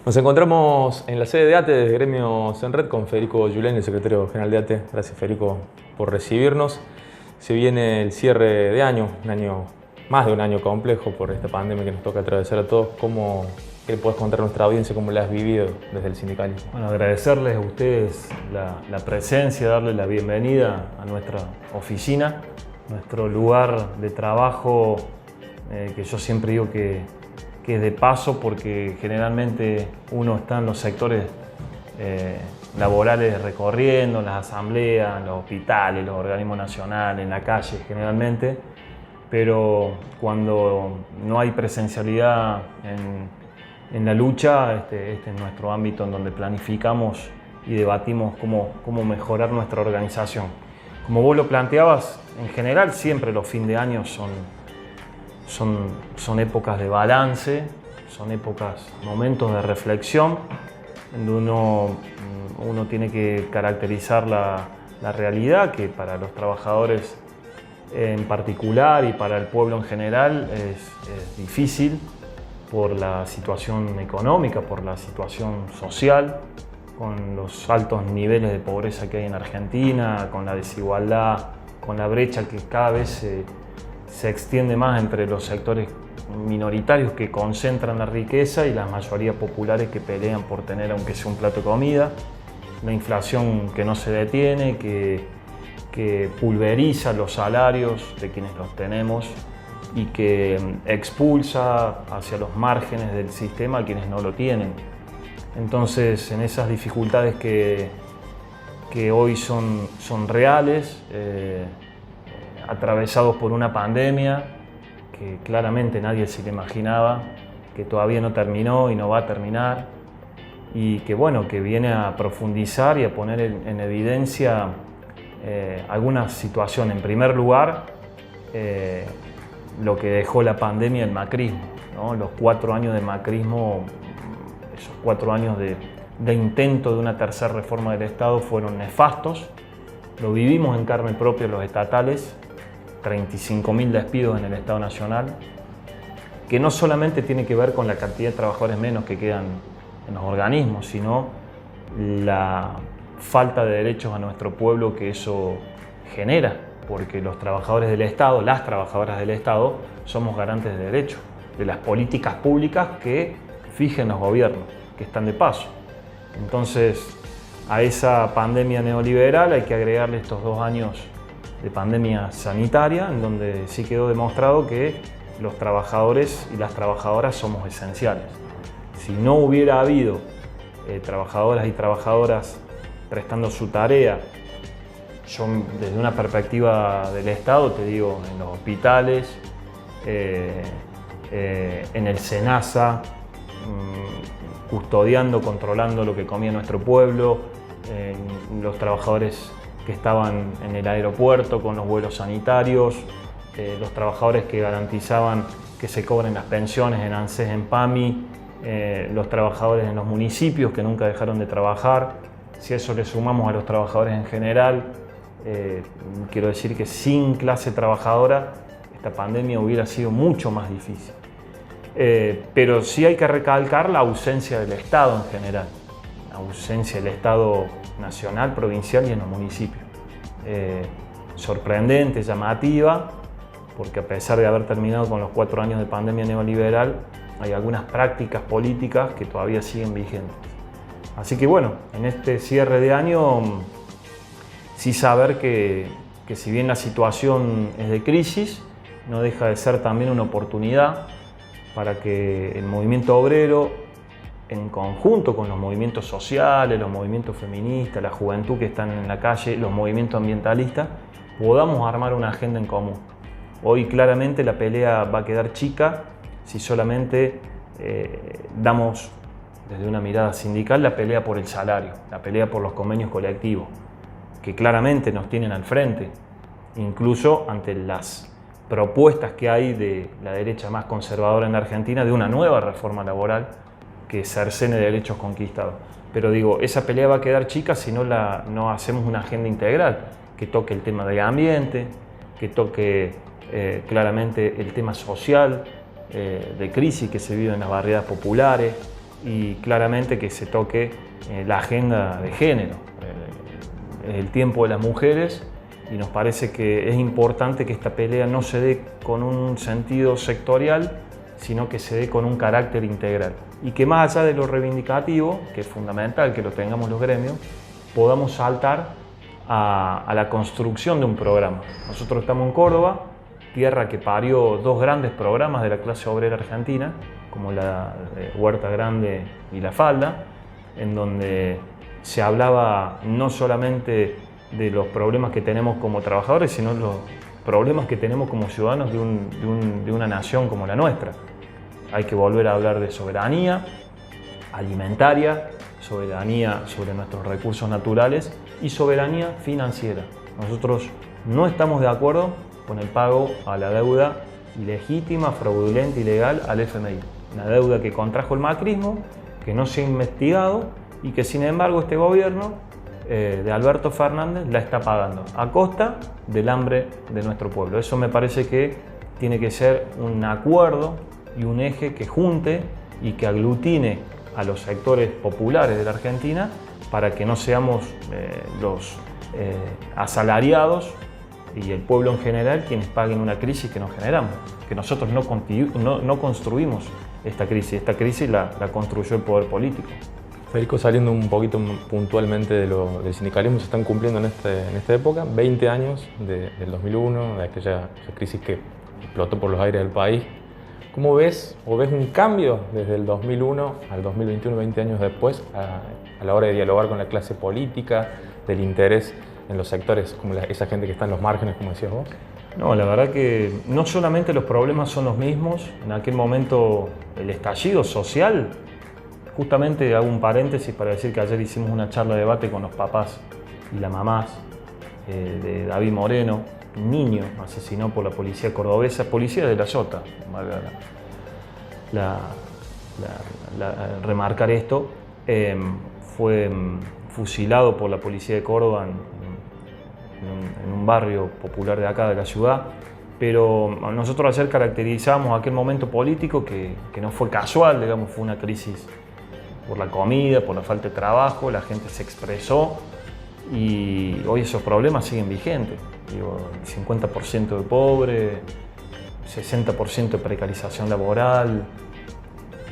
Nos encontramos en la sede de ATE del gremio Senred con Federico Giuliani, el secretario general de ATE. Gracias, Federico, por recibirnos. Se viene el cierre de año, más de un año complejo por esta pandemia que nos toca atravesar a todos. ¿Qué puedes contar a nuestra audiencia? ¿Cómo la has vivido desde el sindicalismo? Bueno, agradecerles a ustedes la presencia, darles la bienvenida a nuestra oficina, nuestro lugar de trabajo, que yo siempre digo que es de paso, porque generalmente uno está en los sectores laborales recorriendo, en las asambleas, en los hospitales, los organismos nacionales, en la calle generalmente, pero cuando no hay presencialidad en la lucha, este es nuestro ámbito en donde planificamos y debatimos cómo mejorar nuestra organización. Como vos lo planteabas, en general siempre los fin de año son épocas de balance, son momentos de reflexión, donde uno tiene que caracterizar la realidad, que para los trabajadores en particular y para el pueblo en general es difícil por la situación económica, por la situación social, con los altos niveles de pobreza que hay en Argentina, con la desigualdad, con la brecha que cada vez se extiende más entre los sectores minoritarios que concentran la riqueza y las mayorías populares que pelean por tener aunque sea un plato de comida, la inflación que no se detiene, que pulveriza los salarios de quienes los tenemos y que expulsa hacia los márgenes del sistema a quienes no lo tienen. Entonces, en esas dificultades que hoy son reales, atravesados por una pandemia que claramente nadie se le imaginaba, que todavía no terminó y no va a terminar, y que viene a profundizar y a poner en evidencia alguna situación. En primer lugar, lo que dejó la pandemia, el macrismo, ¿no? Los 4 años de macrismo, esos 4 años de intento de una tercera reforma del Estado fueron nefastos. Lo vivimos en carne propia los estatales, 35.000 despidos en el Estado Nacional, que no solamente tiene que ver con la cantidad de trabajadores menos que quedan en los organismos, sino la falta de derechos a nuestro pueblo que eso genera, porque los trabajadores del Estado, las trabajadoras del Estado, somos garantes de derechos, de las políticas públicas que fijen los gobiernos, que están de paso. Entonces, a esa pandemia neoliberal hay que agregarle estos 2 años de pandemia sanitaria, en donde sí quedó demostrado que los trabajadores y las trabajadoras somos esenciales. Si no hubiera habido trabajadoras y trabajadoras prestando su tarea, yo desde una perspectiva del Estado te digo, en los hospitales, en el SENASA, custodiando, controlando lo que comía nuestro pueblo, los trabajadores que estaban en el aeropuerto con los vuelos sanitarios, los trabajadores que garantizaban que se cobren las pensiones en ANSES, en PAMI, los trabajadores en los municipios que nunca dejaron de trabajar. Si a eso le sumamos a los trabajadores en general, quiero decir que sin clase trabajadora esta pandemia hubiera sido mucho más difícil. Pero sí hay que recalcar la ausencia del Estado en general, la ausencia del Estado nacional, provincial y en los municipios. Sorprendente, llamativa, porque a pesar de haber terminado con los 4 años de pandemia neoliberal, hay algunas prácticas políticas que todavía siguen vigentes. Así que bueno, en este cierre de año, sí saber que si bien la situación es de crisis, no deja de ser también una oportunidad para que el movimiento obrero, en conjunto con los movimientos sociales, los movimientos feministas, la juventud que están en la calle, los movimientos ambientalistas, podamos armar una agenda en común. Hoy claramente la pelea va a quedar chica si solamente damos desde una mirada sindical la pelea por el salario, la pelea por los convenios colectivos, que claramente nos tienen al frente, incluso ante las propuestas que hay de la derecha más conservadora en la Argentina de una nueva reforma laboral que cercene derechos conquistados. Pero digo, esa pelea va a quedar chica si no hacemos una agenda integral que toque el tema del ambiente, que toque claramente el tema social, de crisis que se vive en las barriadas populares, y claramente que se toque la agenda de género, el tiempo de las mujeres, y nos parece que es importante que esta pelea no se dé con un sentido sectorial, sino que se dé con un carácter integral. Y que más allá de lo reivindicativo, que es fundamental que lo tengamos los gremios, podamos saltar a la construcción de un programa. Nosotros estamos en Córdoba, tierra que parió dos grandes programas de la clase obrera argentina, como la Huerta Grande y La Falda, en donde se hablaba no solamente de los problemas que tenemos como trabajadores, sino los problemas que tenemos como ciudadanos de una nación como la nuestra. Hay que volver a hablar de soberanía alimentaria, soberanía sobre nuestros recursos naturales y soberanía financiera. Nosotros no estamos de acuerdo con el pago a la deuda ilegítima, fraudulenta, ilegal al FMI. Una deuda que contrajo el macrismo, que no se ha investigado y que sin embargo este gobierno de Alberto Fernández la está pagando a costa del hambre de nuestro pueblo. Eso me parece que tiene que ser un acuerdo y un eje que junte y que aglutine a los sectores populares de la Argentina para que no seamos los asalariados y el pueblo en general quienes paguen una crisis que nos generamos, que nosotros no construimos esta crisis la construyó el poder político. Federico, saliendo un poquito puntualmente del sindicalismo, se están cumpliendo en esta época 20 años del 2001, de aquella crisis que explotó por los aires del país. ¿Cómo ves un cambio desde el 2001 al 2021, 20 años después, a la hora de dialogar con la clase política, del interés en los sectores, como esa gente que está en los márgenes, como decías vos? No, la verdad que no solamente los problemas son los mismos, en aquel momento el estallido social, justamente hago un paréntesis para decir que ayer hicimos una charla de debate con los papás y las mamás de David Moreno, un niño asesinado por la policía cordobesa, policía de la Sota, remarcar esto, fue fusilado por la policía de Córdoba en un barrio popular de acá de la ciudad, pero nosotros ayer caracterizamos aquel momento político que no fue casual, digamos, fue una crisis por la comida, por la falta de trabajo, la gente se expresó y hoy esos problemas siguen vigentes. Digo, 50% de pobre, 60% de precarización laboral,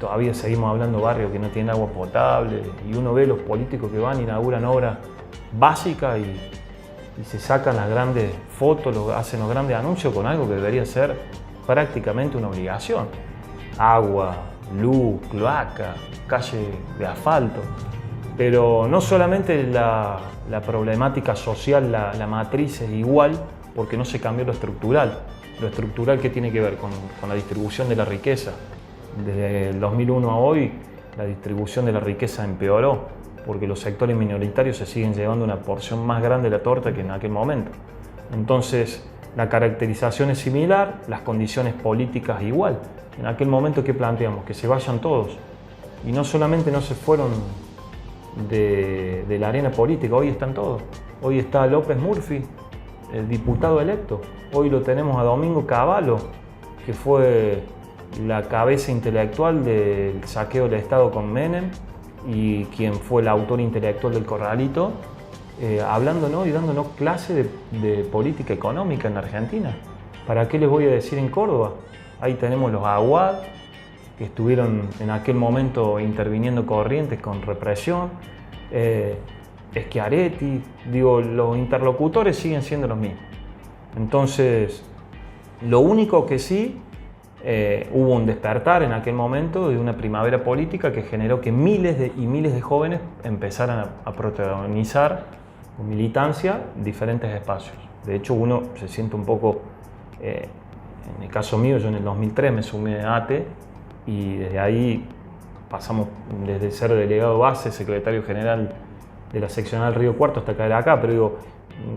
todavía seguimos hablando de barrios que no tienen agua potable y uno ve los políticos que van, inauguran obras básicas y se sacan las grandes fotos, hacen los grandes anuncios con algo que debería ser prácticamente una obligación. Agua, luz, cloaca, calle de asfalto. Pero no solamente la problemática social, la matriz es igual porque no se cambió lo estructural. Lo estructural que tiene que ver con la distribución de la riqueza. Desde el 2001 a hoy la distribución de la riqueza empeoró porque los sectores minoritarios se siguen llevando una porción más grande de la torta que en aquel momento. Entonces la caracterización es similar, las condiciones políticas igual. En aquel momento, ¿qué planteamos? Que se vayan todos. Y no solamente no se fueron de la arena política, hoy están todos. Hoy está López Murphy, el diputado electo. Hoy lo tenemos a Domingo Cavallo, que fue la cabeza intelectual del saqueo del Estado con Menem y quien fue el autor intelectual del Corralito, hablándonos y dándonos clase de política económica en la Argentina. ¿Para qué les voy a decir en Córdoba? Ahí tenemos los Aguad, que estuvieron en aquel momento interviniendo Corrientes con represión, Schiaretti, digo, los interlocutores siguen siendo los mismos. Entonces, lo único que sí, hubo un despertar en aquel momento de una primavera política que generó que miles y miles de jóvenes empezaran a protagonizar con militancia diferentes espacios. De hecho, uno se siente un poco, en el caso mío, yo en el 2003 me sumé a ATE y desde ahí pasamos desde ser delegado base, secretario general de la seccional Río Cuarto hasta caer acá, pero digo,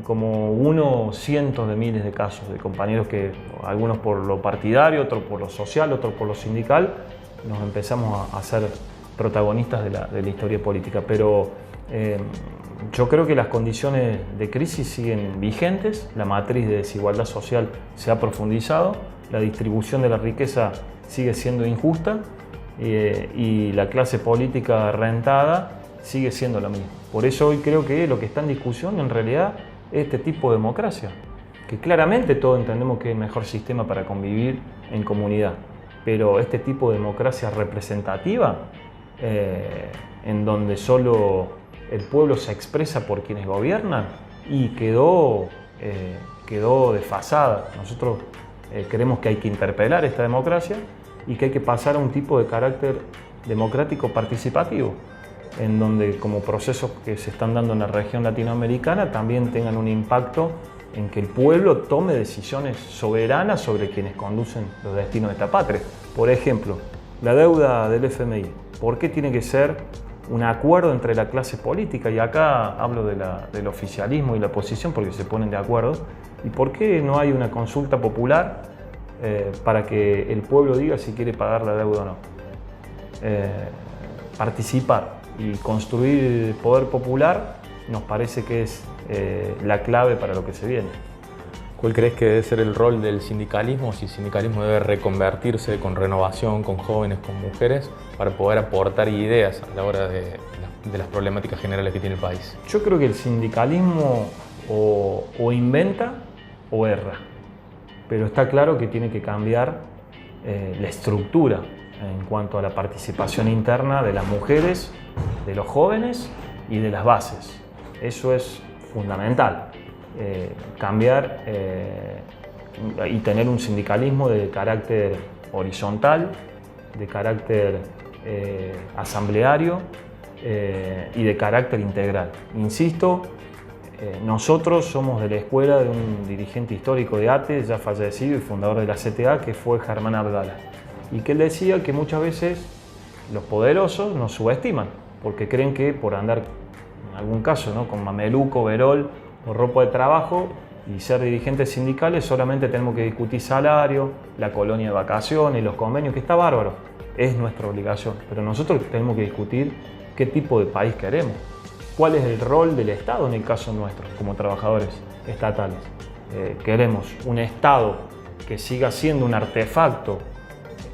como cientos de miles de casos de compañeros que, algunos por lo partidario, otros por lo social, otros por lo sindical, nos empezamos a ser protagonistas de la historia política. Pero yo creo que las condiciones de crisis siguen vigentes, la matriz de desigualdad social se ha profundizado, la distribución de la riqueza sigue siendo injusta y la clase política rentada sigue siendo la misma. Por eso hoy creo que lo que está en discusión en realidad es este tipo de democracia, que claramente todos entendemos que es el mejor sistema para convivir en comunidad, pero este tipo de democracia representativa, en donde solo el pueblo se expresa por quienes gobiernan, y quedó desfasada. Nosotros creemos que hay que interpelar esta democracia y que hay que pasar a un tipo de carácter democrático participativo, en donde como procesos que se están dando en la región latinoamericana también tengan un impacto en que el pueblo tome decisiones soberanas sobre quienes conducen los destinos de esta patria. Por ejemplo, la deuda del FMI. ¿Por qué tiene que ser un acuerdo entre la clase política? Y acá hablo del oficialismo y la oposición porque se ponen de acuerdo. ¿Y por qué no hay una consulta popular para que el pueblo diga si quiere pagar la deuda o no? Participar y construir poder popular nos parece que es la clave para lo que se viene. ¿Cuál crees que debe ser el rol del sindicalismo? Si el sindicalismo debe reconvertirse con renovación, con jóvenes, con mujeres, para poder aportar ideas a la hora de las problemáticas generales que tiene el país. Yo creo que el sindicalismo o inventa o erra, pero está claro que tiene que cambiar la estructura en cuanto a la participación interna de las mujeres, de los jóvenes y de las bases. Eso es fundamental. Cambiar y tener un sindicalismo de carácter horizontal, de carácter asambleario y de carácter integral. Insisto, nosotros somos de la escuela de un dirigente histórico de ATE, ya fallecido y fundador de la CTA, que fue Germán Abdala, y que él decía que muchas veces los poderosos nos subestiman, porque creen que por andar, en algún caso, ¿no?, con mameluco, verol o ropa de trabajo y ser dirigentes sindicales, solamente tenemos que discutir salario, la colonia de vacaciones, los convenios, que está bárbaro, es nuestra obligación, pero nosotros tenemos que discutir qué tipo de país queremos, cuál es el rol del Estado en el caso nuestro, como trabajadores estatales. Queremos un Estado que siga siendo un artefacto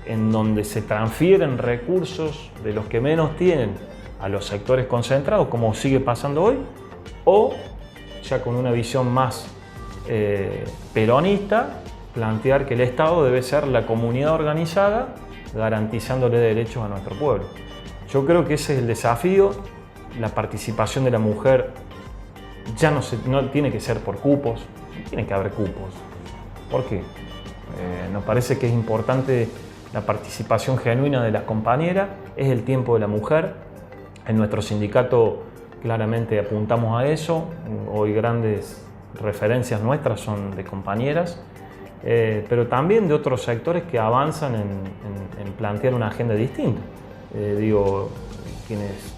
en donde se transfieren recursos de los que menos tienen a los sectores concentrados, como sigue pasando hoy, o ya con una visión más peronista, plantear que el Estado debe ser la comunidad organizada, garantizándole derechos a nuestro pueblo. Yo creo que ese es el desafío. La participación de la mujer ya no tiene que ser por cupos, tiene que haber cupos. ¿Por qué? Nos parece que es importante la participación genuina de las compañeras, es el tiempo de la mujer. En nuestro sindicato claramente apuntamos a eso. Hoy grandes referencias nuestras son de compañeras, pero también de otros sectores que avanzan en plantear una agenda distinta. Quienes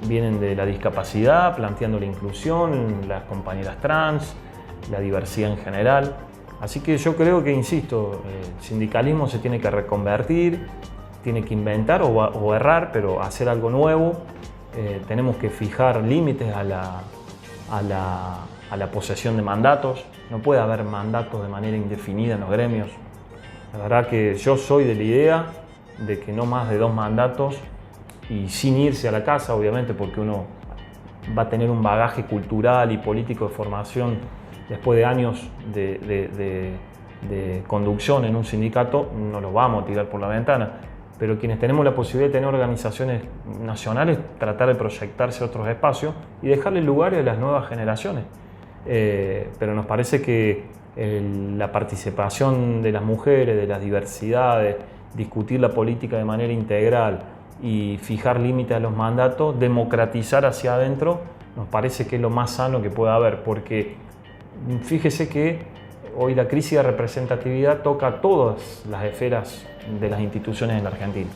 vienen de la discapacidad, planteando la inclusión, las compañeras trans, la diversidad en general. Así que yo creo que, insisto, el sindicalismo se tiene que reconvertir, tiene que inventar o errar, pero hacer algo nuevo. Tenemos que fijar límites a la posesión de mandatos. No puede haber mandatos de manera indefinida en los gremios. La verdad que yo soy de la idea de que no más de 2 mandatos, y sin irse a la casa, obviamente, porque uno va a tener un bagaje cultural y político de formación después de años de conducción en un sindicato, no lo vamos a tirar por la ventana. Pero quienes tenemos la posibilidad de tener organizaciones nacionales, tratar de proyectarse a otros espacios y dejarle lugar a las nuevas generaciones. Pero nos parece que la participación de las mujeres, de las diversidades, discutir la política de manera integral y fijar límites a los mandatos, democratizar hacia adentro, nos parece que es lo más sano que pueda haber, porque fíjese que hoy la crisis de representatividad toca todas las esferas de las instituciones en la Argentina.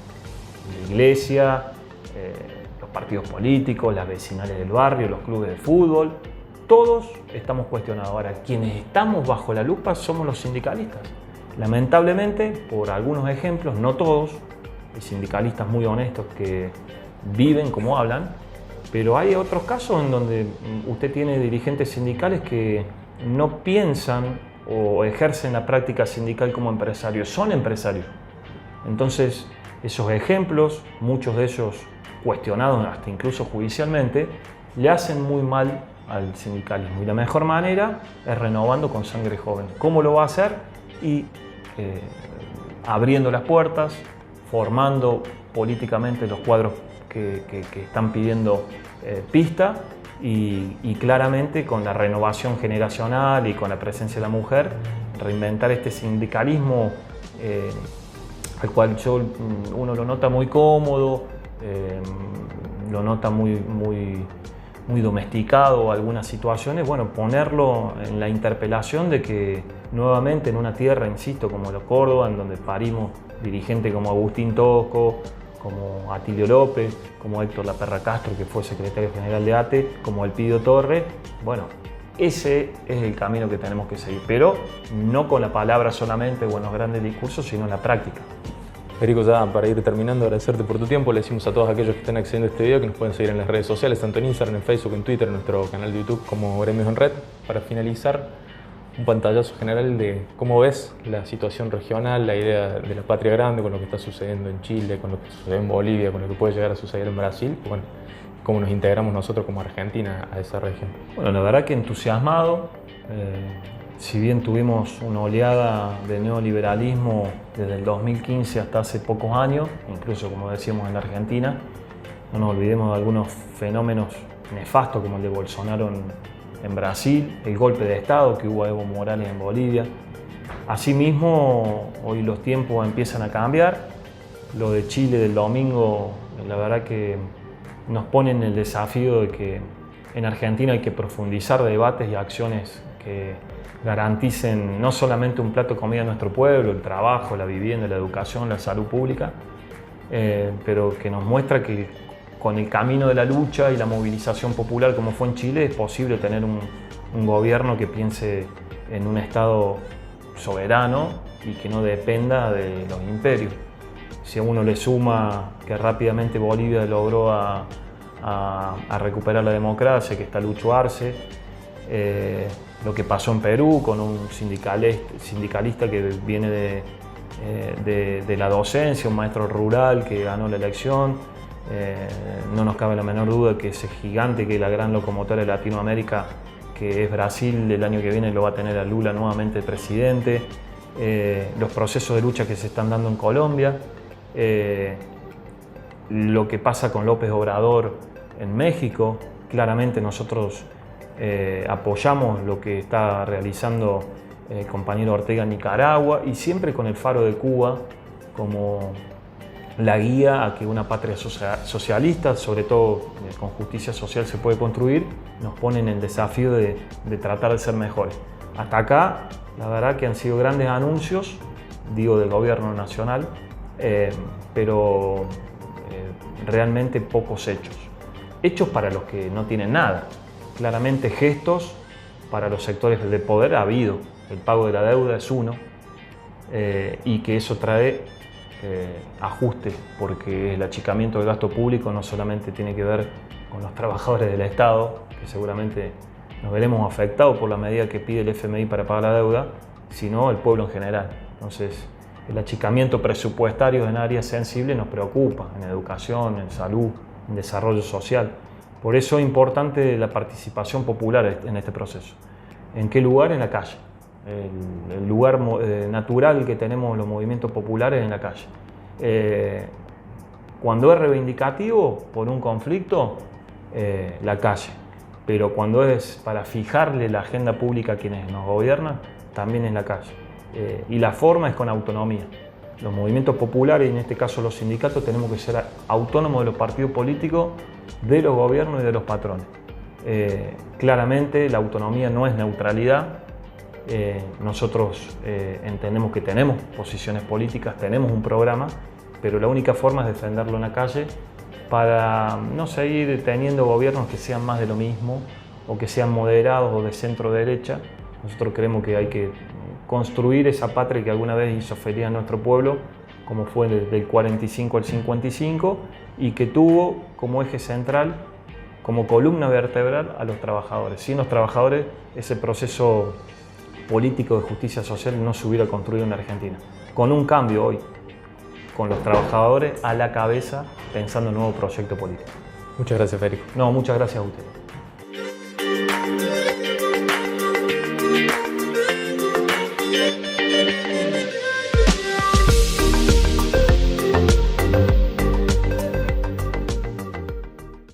La iglesia, los partidos políticos, las vecinales del barrio, los clubes de fútbol, todos estamos cuestionados. Ahora, quienes estamos bajo la lupa somos los sindicalistas. Lamentablemente, por algunos ejemplos, no todos, hay sindicalistas muy honestos que viven como hablan, pero hay otros casos en donde usted tiene dirigentes sindicales que no piensan o ejercen la práctica sindical como empresarios, son empresarios. Entonces, Esos ejemplos, muchos de ellos cuestionados hasta incluso judicialmente, le hacen muy mal al sindicalismo. Y la mejor manera es renovando con sangre joven. ¿Cómo lo va a hacer? Y abriendo las puertas, formando políticamente los cuadros que están pidiendo pista y claramente con la renovación generacional y con la presencia de la mujer, reinventar este sindicalismo al cual uno lo nota muy cómodo, lo nota muy domesticado algunas situaciones, bueno, ponerlo en la interpelación de que nuevamente en una tierra, insisto, como la Córdoba, en donde parimos dirigentes como Agustín Tosco, como Atilio López, como Héctor Laperra Castro, que fue secretario general de ATE, como Elpidio Torres, bueno, ese es el camino que tenemos que seguir, pero no con la palabra solamente o en los grandes discursos, sino en la práctica. Federico, ya para ir terminando, agradecerte por tu tiempo. Le decimos a todos aquellos que estén accediendo a este video que nos pueden seguir en las redes sociales, tanto en Instagram, en Facebook, en Twitter, en nuestro canal de YouTube como Gremios en Red. Para finalizar, un pantallazo general de cómo ves la situación regional, la idea de la patria grande, con lo que está sucediendo en Chile, con lo que sucede en Bolivia, con lo que puede llegar a suceder en Brasil, y bueno, cómo nos integramos nosotros como Argentina a esa región. Bueno, la verdad que entusiasmado. Si bien tuvimos una oleada de neoliberalismo desde el 2015 hasta hace pocos años, incluso como decíamos en la Argentina, no nos olvidemos de algunos fenómenos nefastos como el de Bolsonaro en Brasil, el golpe de Estado que hubo a Evo Morales en Bolivia. Asimismo, hoy los tiempos empiezan a cambiar. Lo de Chile del domingo, la verdad que nos pone en el desafío de que en Argentina hay que profundizar debates y acciones que garanticen no solamente un plato de comida a nuestro pueblo, el trabajo, la vivienda, la educación, la salud pública, pero que nos muestra que con el camino de la lucha y la movilización popular como fue en Chile es posible tener un gobierno que piense en un Estado soberano y que no dependa de los imperios. Si a uno le suma que rápidamente Bolivia logró a recuperar la democracia, que está Lucho Arce, lo que pasó en Perú con un sindicalista que viene de la docencia, un maestro rural que ganó la elección. No nos cabe la menor duda que ese gigante, que es la gran locomotora de Latinoamérica, que es Brasil, el año que viene lo va a tener a Lula nuevamente presidente. Los procesos de lucha que se están dando en Colombia. Lo que pasa con López Obrador en México. Claramente nosotros apoyamos lo que está realizando el compañero Ortega en Nicaragua y siempre con el faro de Cuba como la guía a que una patria socialista, sobre todo con justicia social, se puede construir. Nos ponen el desafío de tratar de ser mejores. Hasta acá, la verdad que han sido grandes anuncios, digo del gobierno nacional, pero realmente pocos hechos. Hechos para los que no tienen nada. Claramente gestos para los sectores de poder ha habido. El pago de la deuda es uno y que eso trae ajustes, porque el achicamiento del gasto público no solamente tiene que ver con los trabajadores del Estado, que seguramente nos veremos afectados por la medida que pide el FMI para pagar la deuda, sino el pueblo en general. Entonces, el achicamiento presupuestario en áreas sensibles nos preocupa, en educación, en salud, en desarrollo social. Por eso es importante la participación popular en este proceso. ¿En qué lugar? En la calle. El lugar natural que tenemos los movimientos populares en la calle. Cuando es reivindicativo por un conflicto, la calle. Pero cuando es para fijarle la agenda pública a quienes nos gobiernan, también en la calle. Y la forma es con autonomía. Los movimientos populares, y en este caso los sindicatos, tenemos que ser autónomos de los partidos políticos, de los gobiernos y de los patrones. Claramente la autonomía no es neutralidad. Nosotros entendemos que tenemos posiciones políticas, tenemos un programa, pero la única forma es defenderlo en la calle para no seguir teniendo gobiernos que sean más de lo mismo o que sean moderados o de centro derecha. Nosotros creemos que hay que construir esa patria que alguna vez hizo feliz a nuestro pueblo, como fue del 45 al 55, y que tuvo como eje central, como columna vertebral, a los trabajadores. Sin los trabajadores, ese proceso político de justicia social no se hubiera construido en Argentina. Con un cambio hoy. con los trabajadores a la cabeza pensando en un nuevo proyecto político. Muchas gracias, Federico. No, muchas gracias a ustedes.